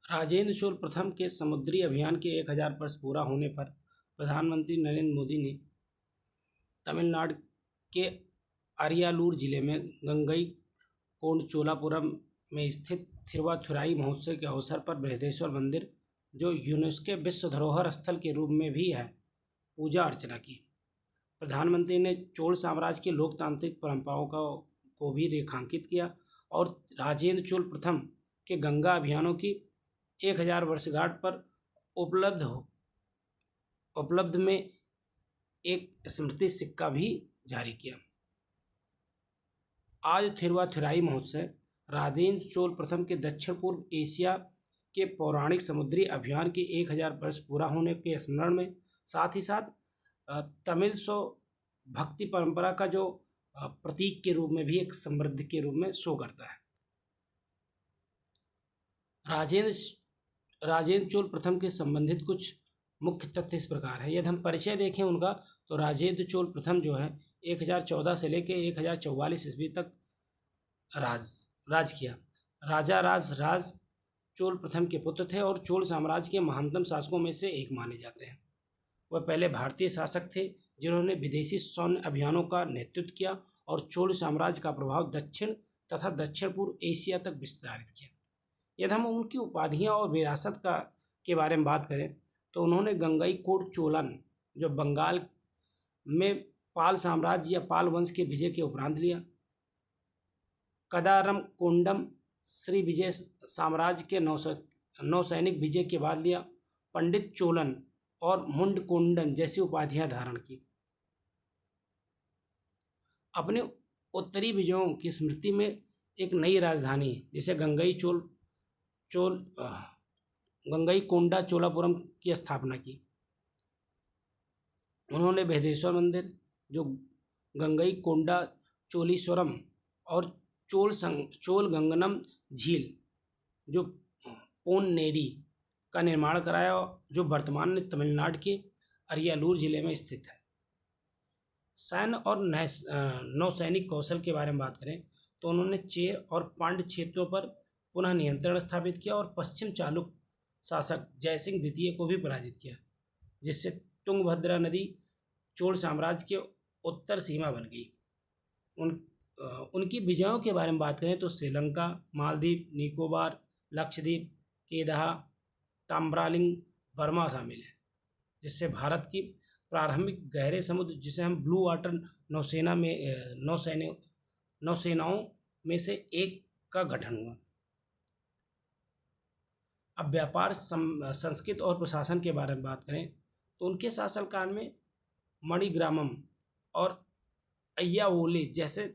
राजेंद्र चोल प्रथम के समुद्री अभियान के 1000 वर्ष पूरा होने पर प्रधानमंत्री नरेंद्र मोदी ने तमिलनाडु के अरियालूर जिले में गंगई कोंड चोलापुरम में स्थित थिरुवाथुराई महोत्सव के अवसर पर बृहदेश्वर मंदिर, जो यूनेस्को विश्व धरोहर स्थल के रूप में भी है, पूजा अर्चना की। प्रधानमंत्री ने चोल साम्राज्य की लोकतांत्रिक परंपराओं को भी रेखांकित किया और राजेंद्र चोल प्रथम के गंगा अभियानों की 1000 वर्षगांठ पर उपलब्ध में एक स्मृति सिक्का भी जारी किया। आज थिरुवाथुराई महोत्सव राजेंद्र चोल प्रथम के दक्षिण पूर्व एशिया के पौराणिक समुद्री अभियान के 1000 वर्ष पूरा होने के स्मरण में, साथ ही साथ तमिल भक्ति परंपरा का जो प्रतीक के रूप में भी एक समृद्धि के रूप में शो करता है। राजेंद्र चोल प्रथम के संबंधित कुछ मुख्य तथ्य इस प्रकार है। यदि हम परिचय देखें उनका, तो राजेंद्र चोल प्रथम जो है 1014 से लेकर 1044 ईस्वी तक राज किया। राजा राज चोल प्रथम के पुत्र थे और चोल साम्राज्य के महानतम शासकों में से एक माने जाते हैं। वह पहले भारतीय शासक थे जिन्होंने विदेशी सैन्य अभियानों का नेतृत्व किया और चोल साम्राज्य का प्रभाव दक्षिण तथा दक्षिण पूर्व एशिया तक विस्तारित किया। यदि हम उनकी उपाधियां और विरासत के बारे में बात करें, तो उन्होंने गंगईकोंड चोलन, जो बंगाल में पाल साम्राज्य या पाल वंश के विजय के उपरांत लिया। कदारम कोंडम श्री विजय साम्राज्य के नौसैनिक विजय के बाद लिया। पंडित चोलन और मुंड कोंडन जैसी उपाधियां धारण की। अपने उत्तरी विजयों की स्मृति में एक नई राजधानी जिसे गंगईकोंडा चोलापुरम की स्थापना की। उन्होंने बृहदेश्वर मंदिर, जो गंगईकोंडा चोलीश्वरम और चोलगंगनम झील, जो पोन्नेरी का निर्माण कराया, जो वर्तमान में तमिलनाडु के अरियालूर जिले में स्थित है। सैन्य और नौसैनिक कौशल के बारे में बात करें, तो उन्होंने चेर और पांड्य क्षेत्रों पर पुनः नियंत्रण स्थापित किया और पश्चिम चालुक्य शासक जयसिंह द्वितीय को भी पराजित किया, जिससे तुंगभद्रा नदी चोल साम्राज्य के उत्तर सीमा बन गई। उनकी विजयों के बारे में बात करें तो श्रीलंका, मालदीव, निकोबार, लक्षद्वीप, केदाह, ताम्ब्रालिंग, बर्मा शामिल है, जिससे भारत की प्रारंभिक गहरे समुद्र, जिसे हम ब्लू वाटर नौसेनाओं में से एक का गठन हुआ। अब व्यापार, संस्कृति और प्रशासन के बारे में बात करें, तो उनके शासनकाल में मणिग्रामम और अय्यावोले जैसे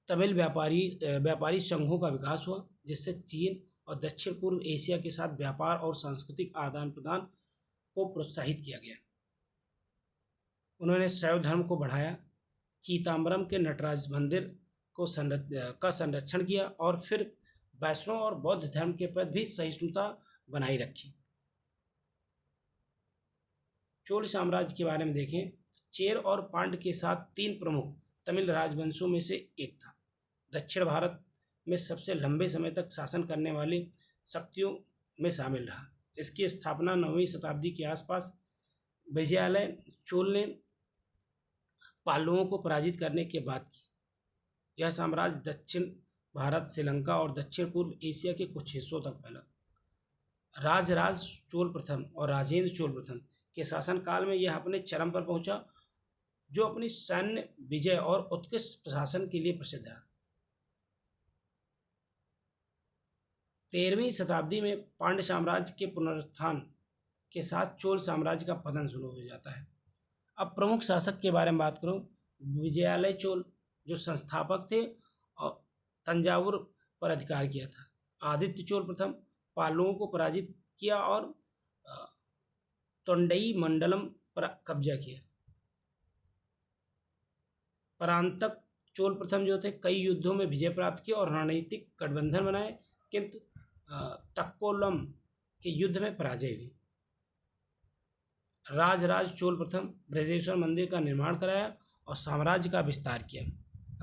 तमिल व्यापारी संघों का विकास हुआ, जिससे चीन और दक्षिण पूर्व एशिया के साथ व्यापार और सांस्कृतिक आदान प्रदान को प्रोत्साहित किया गया। उन्होंने शैव धर्म को बढ़ाया, चीताम्बरम के नटराज मंदिर का संरक्षण किया और फिर वैष्णव और बौद्ध धर्म के प्रति भी सहिष्णुता बनाई रखी। चोल साम्राज्य के बारे में देखें, चेर और पांड्य के साथ 3 प्रमुख तमिल राजवंशों में से एक था। दक्षिण भारत में सबसे लंबे समय तक शासन करने वाली शक्तियों में शामिल रहा। इसकी स्थापना 9वीं शताब्दी के आसपास विजयालय चोल ने पाल्लवों को पराजित करने के बाद की। यह साम्राज्य दक्षिण भारत, श्रीलंका और दक्षिण पूर्व एशिया के कुछ हिस्सों तक फैला। राज चोल प्रथम और राजेंद्र चोल प्रथम के शासनकाल में यह अपने चरम पर पहुंचा, जो अपनी सैन्य विजय और उत्कृष्ट प्रशासन के लिए प्रसिद्ध है। 13वीं शताब्दी में पांड्य साम्राज्य के पुनरुत्थान के साथ चोल साम्राज्य का पतन शुरू हो जाता है। अब प्रमुख शासक के बारे में बात करूं, विजयालय चोल जो संस्थापक थे और तंजावुर पर अधिकार किया था। आदित्य चोल प्रथम पाल्लवों को पराजित किया और तोंडई मंडलम पर कब्जा किया। परांतक चोल प्रथम जो थे कई युद्धों में विजय प्राप्त की और रणनीतिक गठबंधन बनाए, किंतु तक्कोलम के युद्ध में पराजय हुई। राज चोल प्रथम बृहदेश्वर मंदिर का निर्माण कराया और साम्राज्य का विस्तार किया।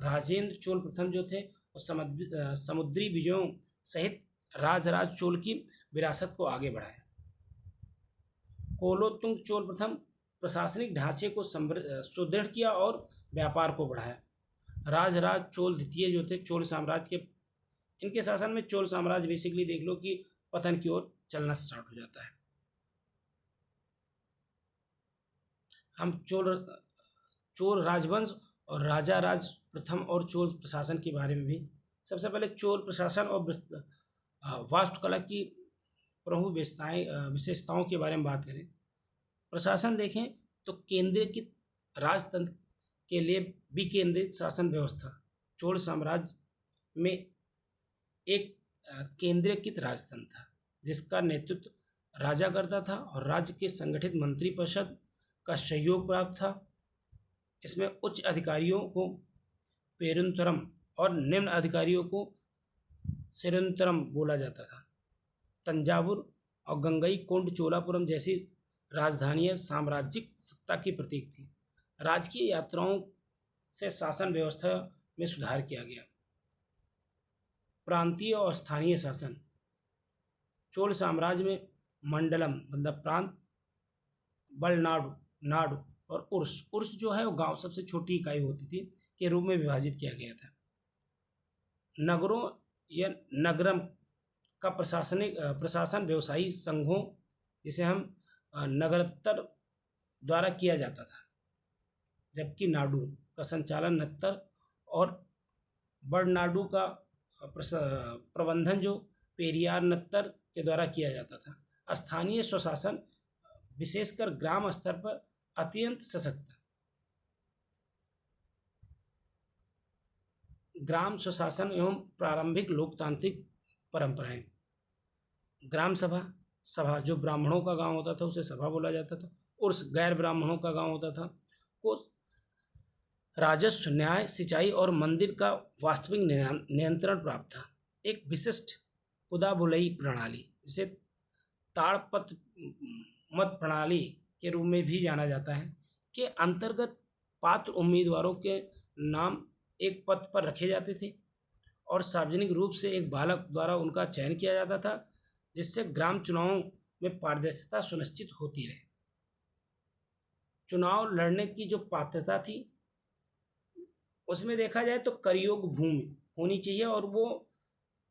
राजेंद्र चोल प्रथम जो थे वो समुद्री विजयों सहित राज चोल की विरासत को आगे बढ़ाया। कोलोत्तुंग चोल प्रथम प्रशासनिक ढांचे को सुदृढ़ किया और व्यापार को बढ़ाया। राजराज चोल द्वितीय जो थे चोल साम्राज्य के, इनके शासन में चोल साम्राज्य बेसिकली देख लो कि पतन की ओर चलना स्टार्ट हो जाता है। हम चोल राजवंश और राजा राज प्रथम और चोल प्रशासन के बारे में भी, सबसे पहले चोल प्रशासन और वास्तुकला की प्रमुख विशेषताओं के बारे में बात करें। प्रशासन देखें तो केंद्रीकृत राजतंत्र के लिए विकेंद्रित शासन व्यवस्था। चोल साम्राज्य में एक केंद्रीकृत राजतंत्र था जिसका नेतृत्व राजा करता था और राज्य के संगठित मंत्रिपरिषद का सहयोग प्राप्त था। इसमें उच्च अधिकारियों को पेरुंतरम और निम्न अधिकारियों को सिरुंतरम बोला जाता था। तंजावुर और गंगईकोंड चोलापुरम जैसी राजधानियां साम्राज्यिक सत्ता की प्रतीक थी। राजकीय यात्राओं से शासन व्यवस्था में सुधार किया गया। प्रांतीय और स्थानीय शासन। चोल साम्राज्य में मंडलम मतलब प्रांत, बलनाडु नाडु और उर्स जो है वो गांव सबसे छोटी इकाई होती थी के रूप में विभाजित किया गया था। नगरों या नगरम का प्रशासन व्यवसायी संघों जिसे हम नगरोत्तर द्वारा किया जाता था, जबकि नाडु का संचालन नत्तर और बड़नाडु का प्रबंधन जो पेरियार नत्तर के द्वारा किया जाता था। स्थानीय स्वशासन विशेषकर ग्राम स्तर पर अत्यंत सशक्त। ग्राम स्वशासन एवं प्रारंभिक लोकतांत्रिक परंपराएं। ग्राम सभा जो ब्राह्मणों का गांव होता था उसे सभा बोला जाता था। उर्स गैर ब्राह्मणों का गांव होता था को राजस्व, न्याय, सिंचाई और मंदिर का वास्तविक नियंत्रण प्राप्त था। एक विशिष्ट कुदाबुलई प्रणाली जिसे ताड़पत्र मत प्रणाली के रूप में भी जाना जाता है के अंतर्गत पात्र उम्मीदवारों के नाम एक पद पर रखे जाते थे और सार्वजनिक रूप से एक बालक द्वारा उनका चयन किया जाता था, जिससे ग्राम चुनावों में पारदर्शिता सुनिश्चित होती रहे। चुनाव लड़ने की जो पात्रता थी उसमें देखा जाए तो करयोग भूमि होनी चाहिए और वो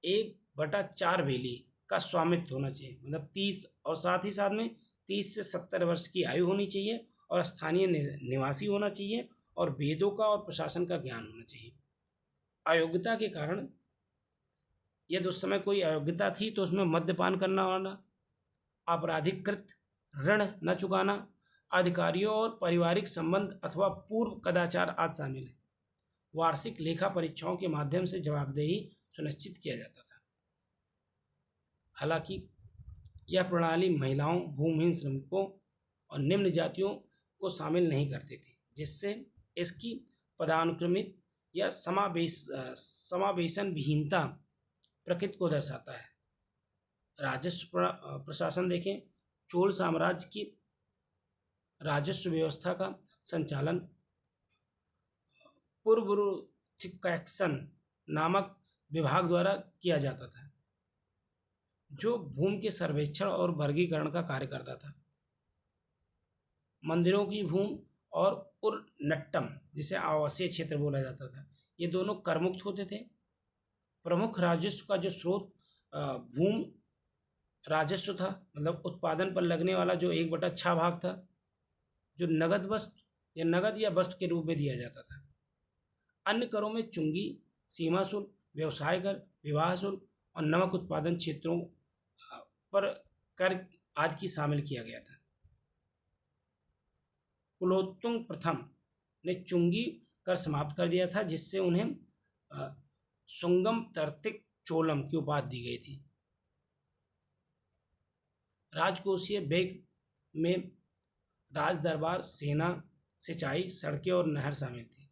1/4 वेली का स्वामित्व होना चाहिए, मतलब 30 और साथ ही साथ में 30 से 70 वर्ष की आयु होनी चाहिए और स्थानीय निवासी होना चाहिए और वेदों का और प्रशासन का ज्ञान होना चाहिए। अयोग्यता के कारण यदि उस समय कोई अयोग्यता थी तो उसमें मद्यपान करना होना, आपराधिकृत ऋण न चुकाना, अधिकारियों और पारिवारिक संबंध अथवा पूर्व कदाचार आदि शामिल है। वार्षिक लेखा परीक्षाओं के माध्यम से जवाबदेही सुनिश्चित किया जाता था। हालांकि यह प्रणाली महिलाओं, भूमिहीन श्रमिकों और निम्न जातियों को शामिल नहीं करती थी, जिससे इसकी पदानुक्रमित या समावेशन विहीनता प्रकृति को दर्शाता है। राजस्व प्रशासन देखें, चोल साम्राज्य की राजस्व व्यवस्था का संचालन पुरबुरुथिकैक्सन नामक विभाग द्वारा किया जाता था, जो भूमि के सर्वेक्षण और वर्गीकरण का कार्य करता था। मंदिरों की भूमि और उरनट्टम जिसे आवासीय क्षेत्र बोला जाता था, ये दोनों करमुक्त होते थे। प्रमुख राजस्व का जो स्रोत भूमि राजस्व था, मतलब उत्पादन पर लगने वाला जो 1/6 भाग था, जो नगद या वस्तु के रूप में दिया जाता था। अन्य करों में चुंगी, सीमा शुल्क, व्यवसाय कर, विवाह शुल्क और नमक उत्पादन क्षेत्रों पर कर आदि की शामिल किया गया था। कुलोत्तुंग प्रथम ने चुंगी कर समाप्त कर दिया था, जिससे उन्हें सुंगम तर्तिक चोलम की उपाधि दी गई थी। राजकोषीय बैग में राज दरबार, सेना, सिंचाई, सड़कें और नहर शामिल थी।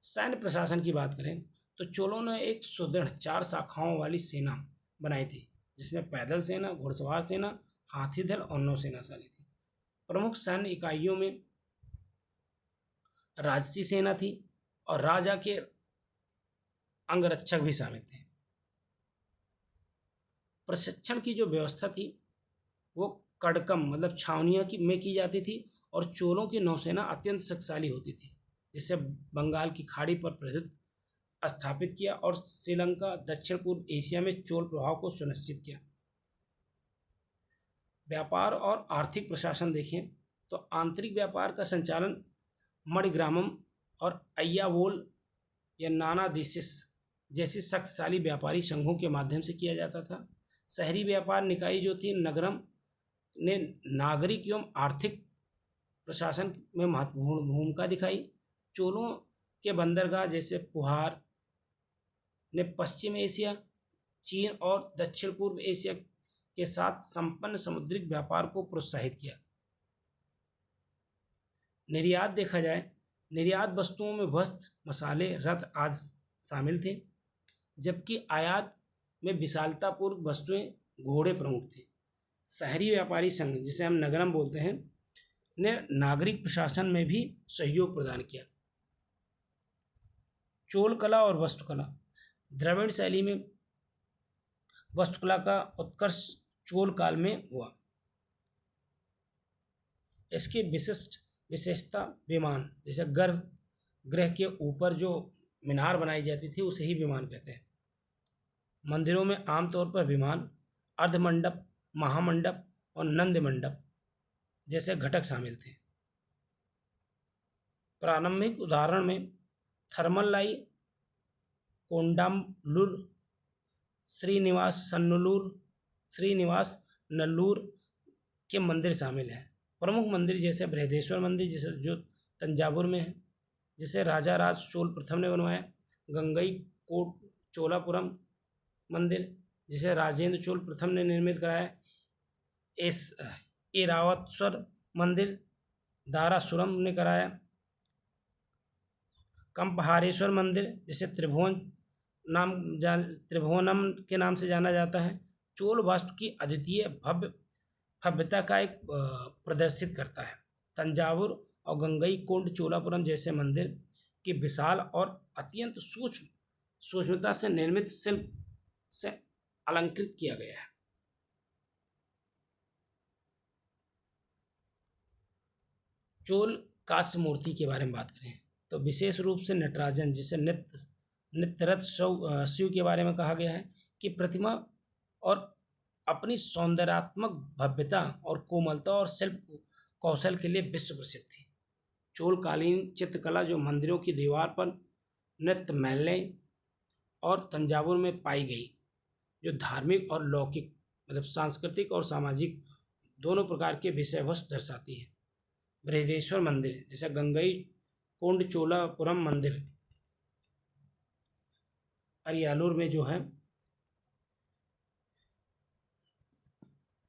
सैन्य प्रशासन की बात करें तो चोलों ने एक सुदृढ़ 4 शाखाओं वाली सेना बनाई थी, जिसमें पैदल सेना, घुड़सवार सेना, हाथी दल और नौसेना शामिल थी। प्रमुख सैन्य इकाइयों में राजसी सेना थी और राजा के अंगरक्षक भी शामिल थे। प्रशिक्षण की जो व्यवस्था थी वो कड़कम मतलब छावनियों की में की जाती थी, और चोलों की नौसेना अत्यंत शक्तिशाली होती थी, जिससे बंगाल की खाड़ी पर प्रभुत्व स्थापित किया और श्रीलंका दक्षिण पूर्व एशिया में चोल प्रभाव को सुनिश्चित किया। व्यापार और आर्थिक प्रशासन देखें तो आंतरिक व्यापार का संचालन मणिग्रामम और अय्यावोल या नाना देशिस जैसे शक्तिशाली व्यापारी संघों के माध्यम से किया जाता था। शहरी व्यापार निकाय जो थी नगरम ने नागरिक एवं आर्थिक प्रशासन में महत्वपूर्ण भूमिका दिखाई। चोलों के बंदरगाह जैसे पुहार ने पश्चिम एशिया, चीन और दक्षिण पूर्व एशिया के साथ संपन्न समुद्रिक व्यापार को प्रोत्साहित किया। निर्यात देखा जाए, निर्यात वस्तुओं में वस्त्र, मसाले, रत्न आदि शामिल थे, जबकि आयात में विशालतापूर्वक वस्तुएं, घोड़े प्रमुख थे। शहरी व्यापारी संघ जिसे हम नगरम बोलते हैं ने नागरिक प्रशासन में भी सहयोग प्रदान किया। चोल कला और वास्तुकला, द्रविड़ शैली में वास्तुकला का उत्कर्ष चोल काल में हुआ। इसकी विशेषता विमान, जैसे गर्भगृह के ऊपर जो मीनार बनाई जाती थी उसे ही विमान कहते हैं। मंदिरों में आमतौर पर विमान, अर्धमंडप, महामंडप और नंद मंडप जैसे घटक शामिल थे। प्रारंभिक उदाहरण में थर्मलाई, कोंडामलूर, श्रीनिवास नल्लूर के मंदिर शामिल हैं। प्रमुख मंदिर जैसे बृहदेश्वर मंदिर जिसे जो तंजावुर में है, जिसे राजा राज चोल प्रथम ने बनवाया। गंगई कोट चोलापुरम मंदिर जिसे राजेंद्र चोल प्रथम ने निर्मित कराया। ऐरावतेश्वर मंदिर दारासुरम ने कराया। कंपहारेश्वर मंदिर जिसे त्रिभुवनम के नाम से जाना जाता है, चोल वास्तु की अद्वितीय भव्यता का एक प्रदर्शित करता है। तंजावुर और गंगई कोंड चोलापुरम जैसे मंदिर की विशाल और अत्यंत सूक्ष्मता से निर्मित शिल्प से अलंकृत किया गया है। चोल कांस्य मूर्ति के बारे में बात करें तो विशेष रूप से नटराजन जिसे नित्यरथ शिव के बारे में कहा गया है कि प्रतिमा और अपनी सौंदर्यात्मक भव्यता और कोमलता और शिल्प कौशल के लिए विश्व प्रसिद्ध थी। चोलकालीन चित्रकला जो मंदिरों की दीवार पर नृत्य मैलने और तंजावुर में पाई गई, जो धार्मिक और लौकिक मतलब सांस्कृतिक और सामाजिक दोनों प्रकार के विषय वस्तु दर्शाती है। बृहदेश्वर मंदिर जैसे गंगई कोंड चोलापुरम मंदिर अरियालूर में जो है